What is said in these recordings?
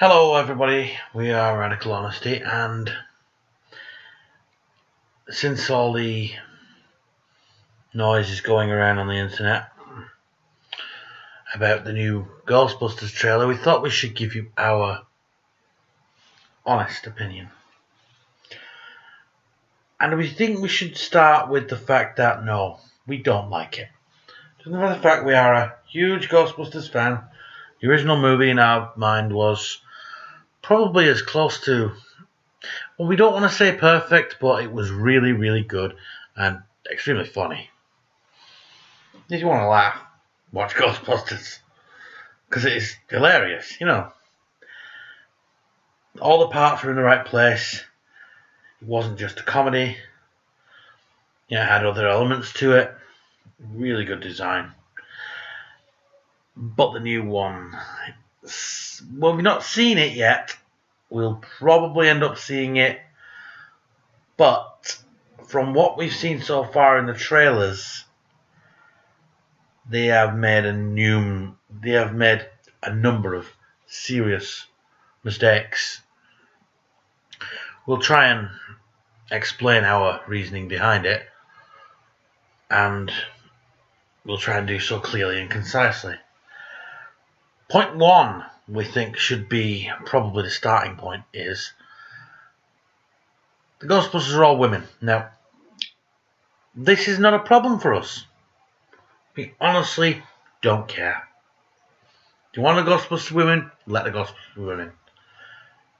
Hello everybody, we are Radical Honesty, and since all the noise is going around on the internet about the new Ghostbusters trailer, we thought we should give you our honest opinion. And we think we should start with the fact that no, we don't like it. Doesn't matter the fact we are a huge Ghostbusters fan. The original movie in our mind was probably as close to, well, we don't want to say perfect, but it was really, really good and extremely funny. If you want to laugh, watch Ghostbusters, because it is hilarious, you know. All the parts were in the right place. It wasn't just a comedy. Yeah, it had other elements to it. Really good design. But the new one, well, we've not seen it yet. We'll probably end up seeing it. But from what we've seen so far in the trailers, they have made a number of serious mistakes. We'll try and explain our reasoning behind it, and we'll try and do so clearly and concisely. Point one, we think, should be probably the starting point, is the Ghostbusters are all women. Now, this is not a problem for us. We honestly don't care. If you want the Ghostbusters women, let the Ghostbusters women.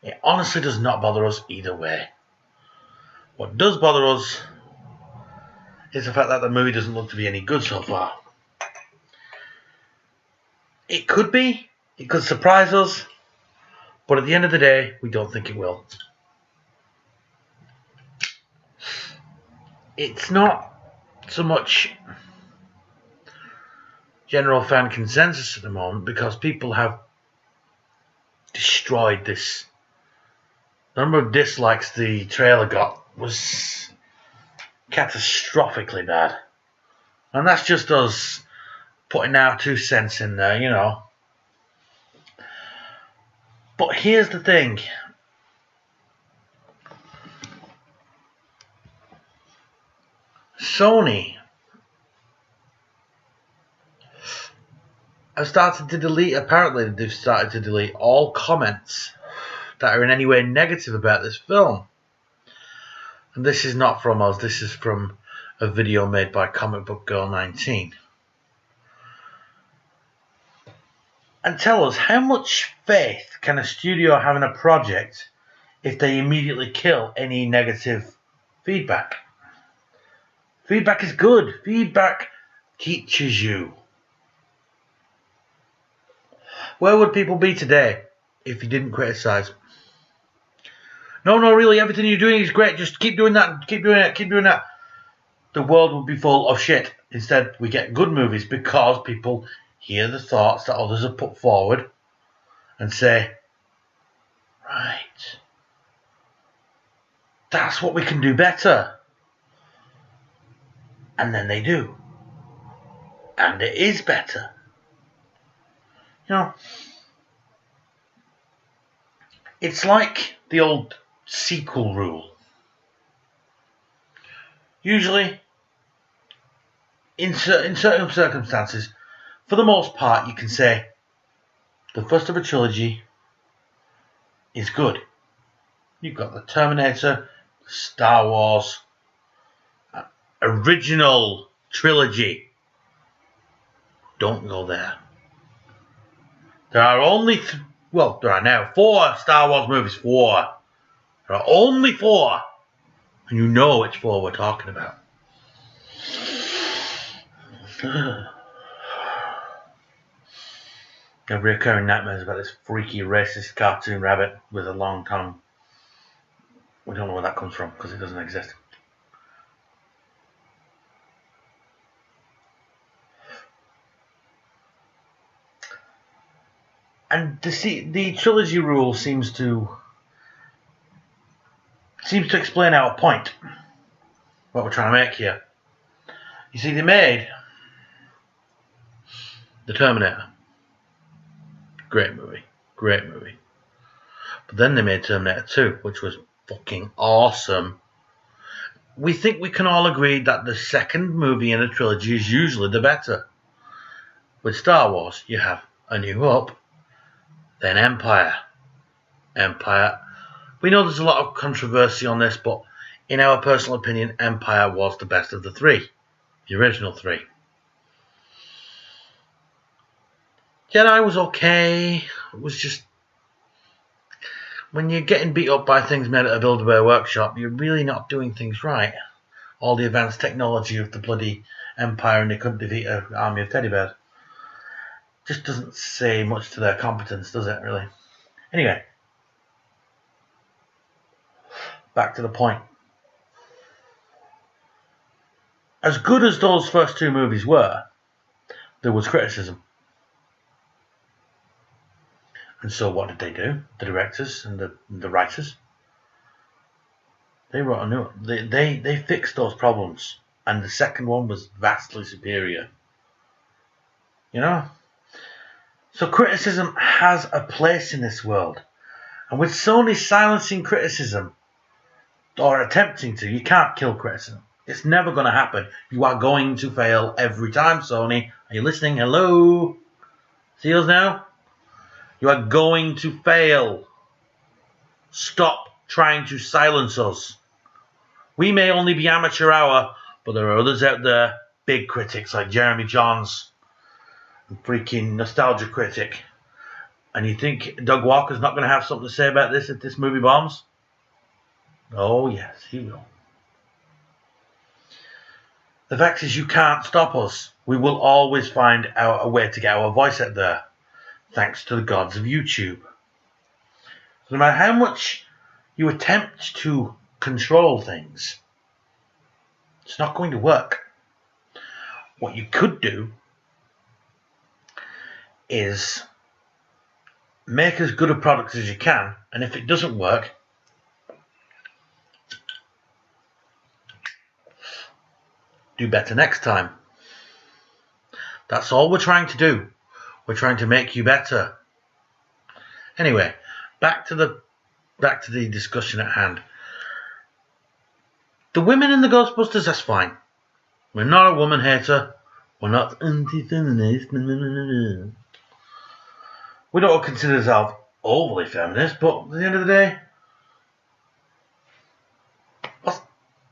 It honestly does not bother us either way. What does bother us is the fact that the movie doesn't look to be any good so far. It could be. It could surprise us. But at the end of the day, we don't think it will. It's not so much general fan consensus at the moment, because people have destroyed this. The number of dislikes the trailer got was catastrophically bad. And that's just us putting our 2 cents in there, you know. But here's the thing. Sony have started to delete, apparently they've started to delete all comments that are in any way negative about this film. And this is not from us, this is from a video made by Comic Book Girl 19. And tell us, how much faith can a studio have in a project if they immediately kill any negative feedback? Feedback is good. Feedback teaches you. Where would people be today if you didn't criticize? No, really, everything you're doing is great. Just keep doing that, keep doing it, keep doing that. The world would be full of shit. Instead, we get good movies because people hear the thoughts that others have put forward and say, right, that's what we can do better. And then they do. And it is better. You know, it's like the old sequel rule. Usually, in certain circumstances, for the most part, you can say the first of a trilogy is good. You've got the Terminator, Star Wars, original trilogy. Don't go there. There are only, there are now 4 Star Wars movies. 4. There are only 4. And you know which 4 we're talking about. I have recurring nightmares about this freaky racist cartoon rabbit with a long tongue. We don't know where that comes from because it doesn't exist. And the trilogy rule seems to explain our point. What we're trying to make here. You see, they made the Terminator. Great movie. But then they made Terminator 2, which was fucking awesome. We think we can all agree that the second movie in a trilogy is usually the better. With Star Wars, you have A New Hope, then Empire. We know there's a lot of controversy on this, but in our personal opinion, Empire was the best of the three. The original three. Jedi was okay. It was just... when you're getting beat up by things made at a Build-A-Bear workshop, you're really not doing things right. All the advanced technology of the bloody Empire, and they couldn't defeat an army of teddy bears. Just doesn't say much to their competence, does it, really? Anyway. Back to the point. As good as those first two movies were, there was criticism. And so what did they do? The directors and the writers? They wrote a new one. They fixed those problems. And the second one was vastly superior. You know? So criticism has a place in this world. And with Sony silencing criticism, or attempting to, you can't kill criticism. It's never going to happen. You are going to fail every time, Sony. Are you listening? Hello? See us now? You are going to fail. Stop trying to silence us. We may only be amateur hour, but there are others out there, big critics like Jeremy Johns, and freaking nostalgia critic. And you think Doug Walker's not going to have something to say about this if this movie bombs? Oh yes, he will. The fact is, you can't stop us. We will always find a way to get our voice out there, thanks to the gods of YouTube. So no matter how much you attempt to control things, it's not going to work. What you could do is make as good a product as you can, and if it doesn't work, do better next time. That's all we're trying to do. We're trying to make you better. Anyway, back to the discussion at hand. The women in the Ghostbusters, that's fine. We're not a woman hater. We're not anti-feminist. We don't consider ourselves overly feminist, but at the end of the day,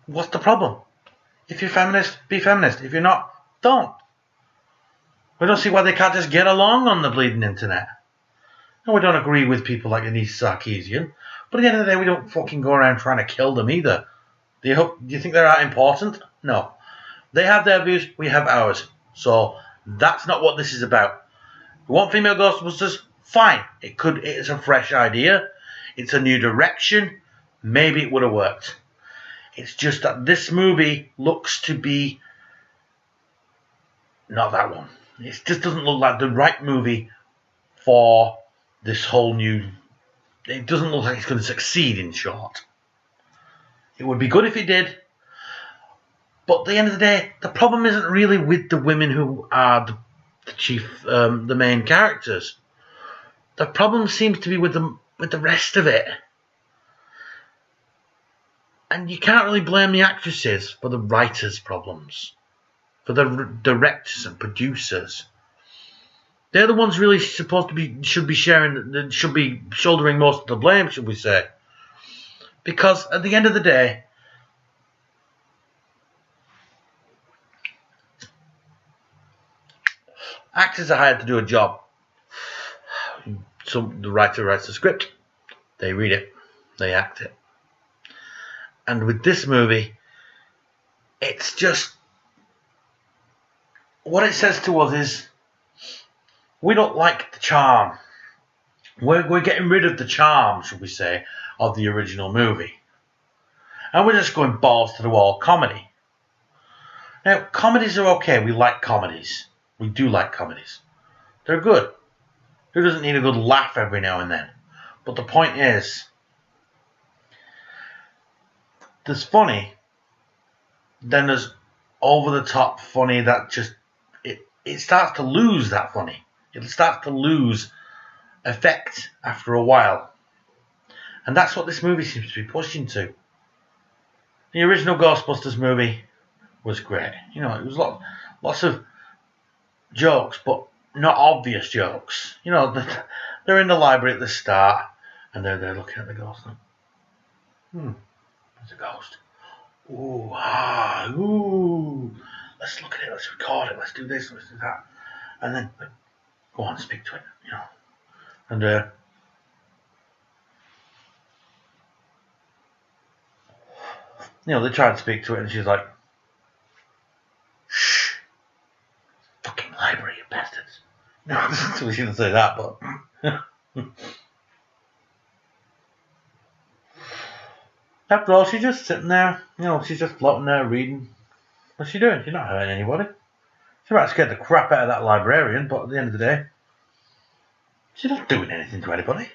what's the problem? If you're feminist, be feminist. If you're not, don't. We don't see why they can't just get along on the bleeding internet. And we don't agree with people like Anise Sarkeesian, but at the end of the day, we don't fucking go around trying to kill them either. Do you think they're that important? No. They have their views, we have ours. So that's not what this is about. You want female Ghostbusters? Fine. It's a fresh idea. It's a new direction. Maybe it would have worked. It's just that this movie looks to be not that one. It just doesn't look like the right movie for this whole new... It doesn't look like it's going to succeed, in short. It would be good if it did. But at the end of the day, the problem isn't really with the women who are the main characters. The problem seems to be with the rest of it. And you can't really blame the actresses for the writers' problems, for the directors and producers. They're the ones really supposed to be should be shouldering most of the blame, should we say? Because at the end of the day, actors are hired to do a job. So the writer writes the script, they read it, they act it. And with this movie, it's just... what it says to us is, we don't like the charm. We're getting rid of the charm, should we say, of the original movie. And we're just going balls to the wall comedy. Now, comedies are okay. We like comedies. We do like comedies. They're good. Who doesn't need a good laugh every now and then? But the point is, there's funny, then there's over-the-top funny that just... It starts to lose that funny. It starts to lose effect after a while. And that's what this movie seems to be pushing to. The original Ghostbusters movie was great. You know, it was lots of jokes, but not obvious jokes. You know, they're in the library at the start, and they're looking at the ghost. And, there's a ghost. Ooh. Let's look at it. Let's record it. Let's do this. Let's do that. And then go on, speak to it. You know, and you know, they try and speak to it, and she's like, "Shh, fucking library, you bastards." No, we shouldn't say that, but. After all, she's just sitting there, you know, she's just floating there reading. What's she doing? She's not hurting anybody. She might scare the crap out of that librarian, but at the end of the day, she's not doing anything to anybody.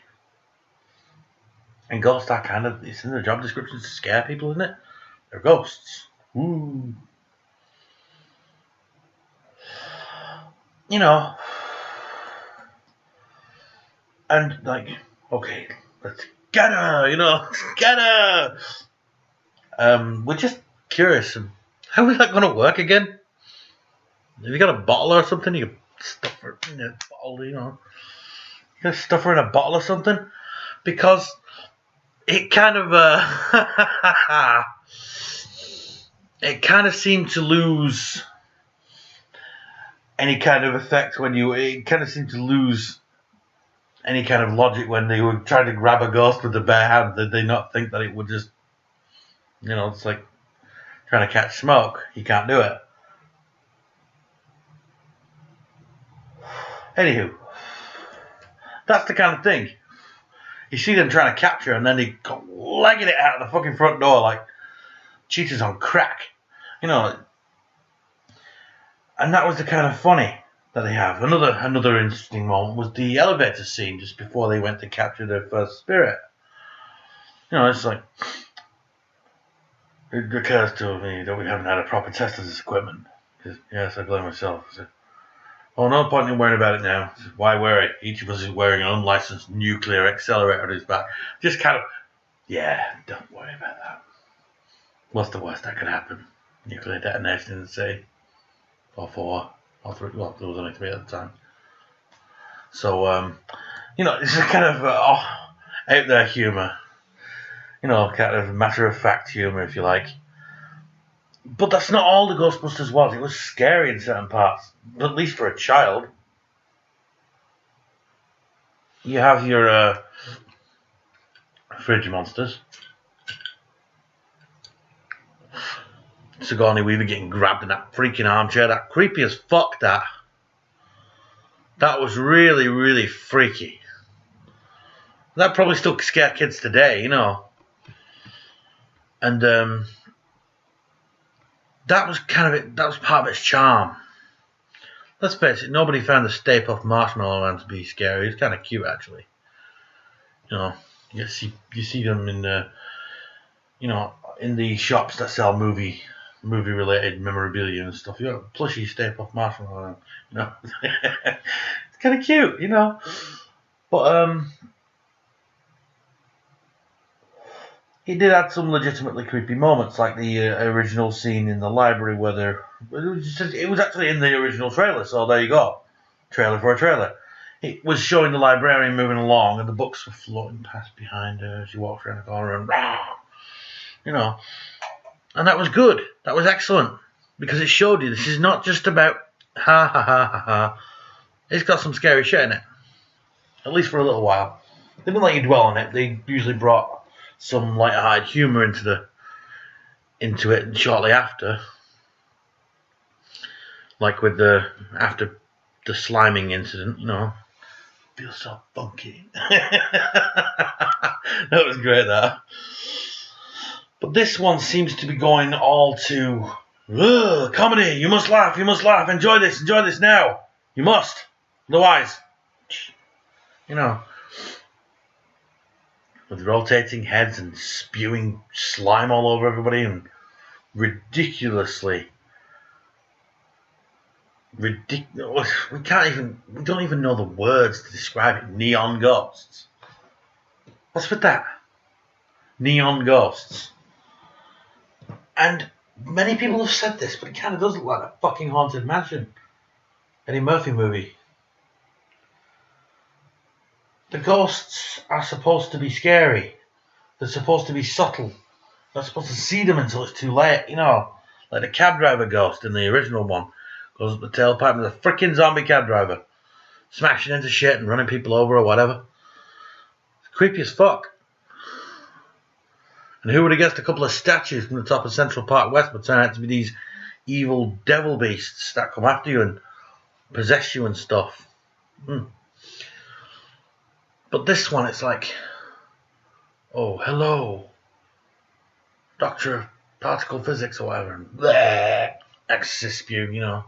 And ghosts are kind of, it's in the job descriptions to scare people, isn't it? They're ghosts. Ooh. You know. And like, okay, let's get her, you know, get her. We're just curious. How is that going to work again? Have you got a bottle or something? You can stuff her in a bottle, you know. You can stuff her in a bottle or something. Because it kind of, it kind of seemed to lose any kind of effect when it kind of seemed to lose any kind of logic when they were trying to grab a ghost with the bare hand. Did they not think that it would just, you know, it's like trying to catch smoke. You can't do it. Anywho, that's the kind of thing. You see them trying to capture, and then they go legging it out of the fucking front door like cheaters on crack. You know, and that was the kind of funny that they have. Another interesting moment was the elevator scene just before they went to capture their first spirit. You know, it's like, it occurs to me that we haven't had a proper test of this equipment. Yes, I blame myself. I said, oh, no point in worrying about it now. Said, why worry? Each of us is wearing an unlicensed nuclear accelerator on his back. Just kind of, yeah, don't worry about that. What's the worst that could happen? Nuclear detonation in the sea. Or 4. Or 3. Well, there was only 3 at the time. So, you know, it's a kind of out there humour. You know, kind of matter-of-fact humour, if you like. But that's not all the Ghostbusters was. It was scary in certain parts, at least for a child. You have your fridge monsters. Sigourney Weaver getting grabbed in that freaking armchair. That creepy as fuck, that. That was really, really freaky. That probably still scare kids today, you know. And that was kind of it. That was part of its charm. Let's face it, nobody found the Stay Puft Marshmallow Man to be scary. It's kind of cute, actually. You know, you see them in the, you know, in the shops that sell movie-related memorabilia and stuff. You got plushy Stay Puft Marshmallow Man. You know, it's kind of cute, you know. But it did add some legitimately creepy moments, like the original scene in the library where it was actually in the original trailer, so there you go. Trailer for a trailer. It was showing the librarian moving along, and the books were floating past behind her as she walked around the corner, and you know. And that was good. That was excellent, because it showed you this is not just about ha ha ha ha ha. It's got some scary shit in it, at least for a little while. They didn't let you dwell on it. They usually brought some light-hearted humour into it shortly after, like with after the sliming incident, you know. Feels so funky. That was great, that. But this one seems to be going all to comedy. You must laugh. Enjoy this now. You must, otherwise, you know. With rotating heads and spewing slime all over everybody and ridiculously ridiculous. We don't even know the words to describe it. Neon ghosts. What's with that? neon ghosts. And many people have said this, but it kind of does look like a fucking Haunted Mansion. Eddie Murphy movie. The ghosts are supposed to be scary. They're supposed to be subtle. You're not supposed to see them until it's too late. You know, like the cab driver ghost in the original one. Goes up the tailpipe with a freaking zombie cab driver. Smashing into shit and running people over or whatever. It's creepy as fuck. And who would have guessed a couple of statues from the top of Central Park West would turn out to be these evil devil beasts that come after you and possess you and stuff. But this one, it's like, oh, hello, Doctor of Particle Physics or whatever. And bleh, exorcist spew, you know.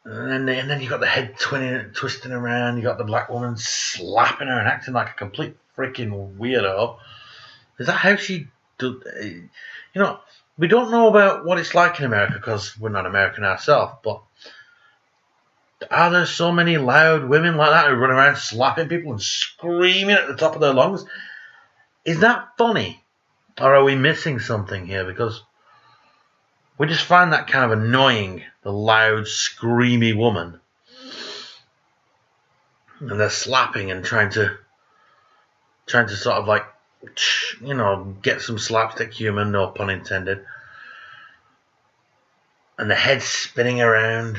And then you got the head twisting around. You got the black woman slapping her and acting like a complete freaking weirdo. Is that how she do? You know, we don't know about what it's like in America because we're not American ourselves. But are there so many loud women like that who run around slapping people and screaming at the top of their lungs? Is that funny, or are we missing something here? Because we just find that kind of annoying, the loud, screamy woman. And they're slapping and trying to sort of like, you know, get some slapstick humor, no pun intended. And the head's spinning around.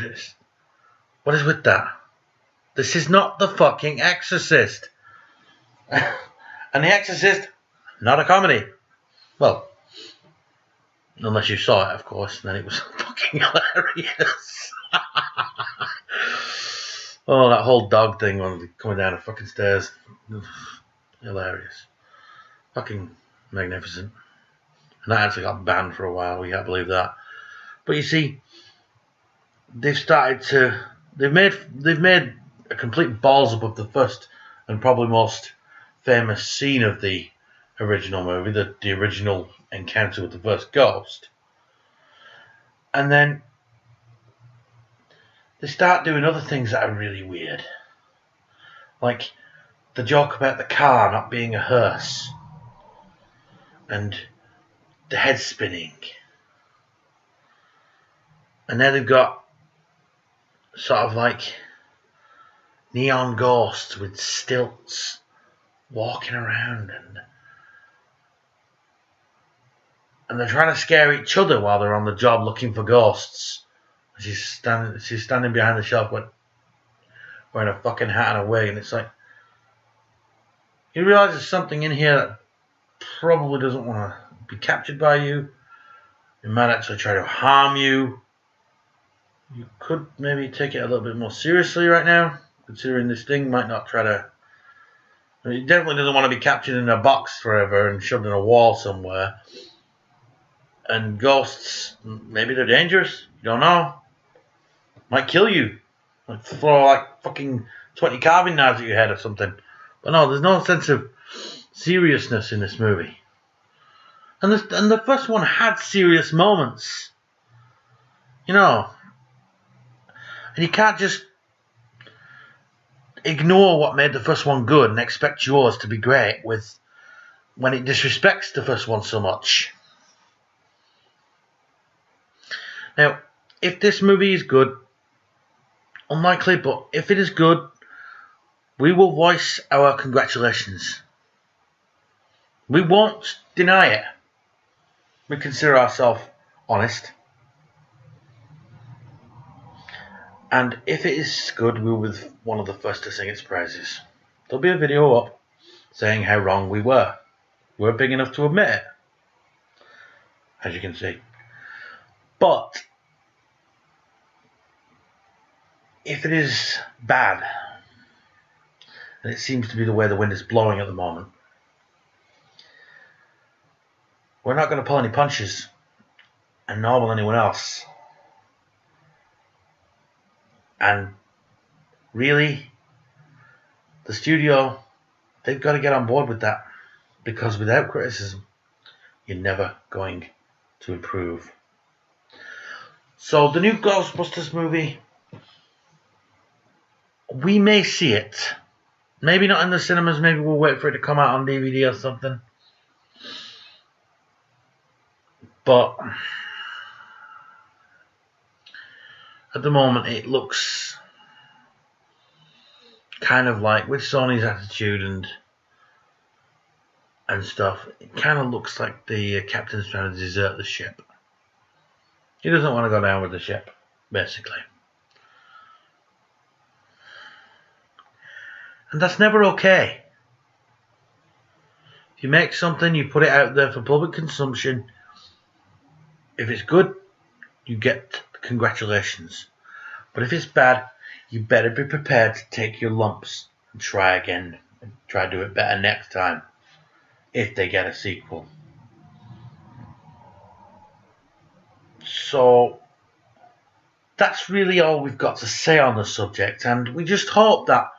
What is with that? This is not the fucking Exorcist. And The Exorcist, not a comedy. Well, unless you saw it, of course, then it was fucking hilarious. Oh, that whole dog thing when coming down the fucking stairs. Hilarious. Fucking magnificent. And that actually got banned for a while, we can't believe that. But you see, they've made a complete balls up of the first and probably most famous scene of the original movie, the original encounter with the first ghost. And then they start doing other things that are really weird. Like the joke about the car not being a hearse. And the head spinning. And now they've got sort of like neon ghosts with stilts walking around, and they're trying to scare each other while they're on the job looking for ghosts. She's standing behind the shelf wearing a fucking hat and a wig, and it's like, you realise there's something in here that probably doesn't want to be captured by you. It might actually try to harm you. You could maybe take it a little bit more seriously right now, considering this thing might not try to... It definitely doesn't want to be captured in a box forever and shoved in a wall somewhere. And ghosts, maybe they're dangerous. You don't know. Might kill you. Like throw like fucking 20 carving knives at your head or something. But no, there's no sense of seriousness in this movie. And the first one had serious moments. You know. And you can't just ignore what made the first one good and expect yours to be great when it disrespects the first one so much. Now, if this movie is good, unlikely, but if it is good, we will voice our congratulations. We won't deny it. We consider ourselves honest. And if it is good, we will be one of the first to sing its praises. There'll be a video up saying how wrong we were. We're big enough to admit it, as you can see. But if it is bad, and it seems to be the way the wind is blowing at the moment, we're not going to pull any punches, and nor will anyone else. And really, the studio, they've got to get on board with that, because without criticism, you're never going to improve. So the new Ghostbusters movie, we may see it. Maybe not in the cinemas, maybe we'll wait for it to come out on DVD or something. But at the moment, it looks kind of like, with Sony's attitude and stuff, it kind of looks like the captain's trying to desert the ship. He doesn't want to go down with the ship, basically. And that's never okay. If you make something, you put it out there for public consumption. If it's good, you get congratulations. But if it's bad, you better be prepared to take your lumps and try again. And try to do it better next time. If they get a sequel. So that's really all we've got to say on the subject. And we just hope that,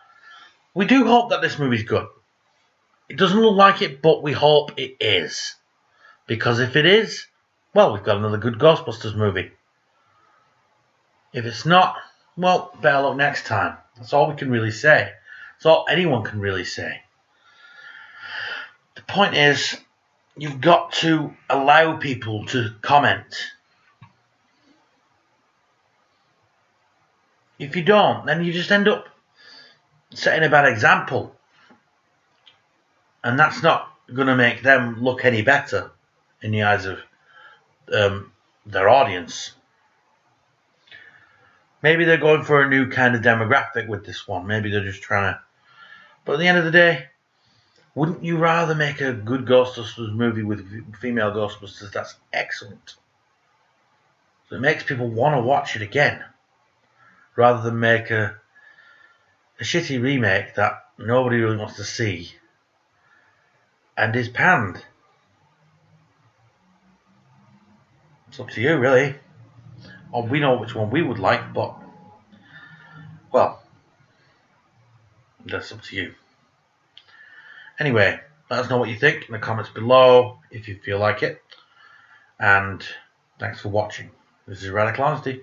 we do hope that this movie's good. It doesn't look like it, but we hope it is. Because if it is, well, we've got another good Ghostbusters movie. If it's not, well, better luck next time. That's all we can really say. That's all anyone can really say. The point is, you've got to allow people to comment. If you don't, then you just end up setting a bad example. And that's not going to make them look any better in the eyes of their audience. Maybe they're going for a new kind of demographic with this one. Maybe they're just trying to... But at the end of the day, wouldn't you rather make a good Ghostbusters movie with female Ghostbusters that's excellent? So it makes people want to watch it again. Rather than make a shitty remake that nobody really wants to see and is panned. It's up to you, really. Or we know which one we would like, but, well, that's up to you. Anyway, let us know what you think in the comments below if you feel like it. And thanks for watching. This is Radical Honesty.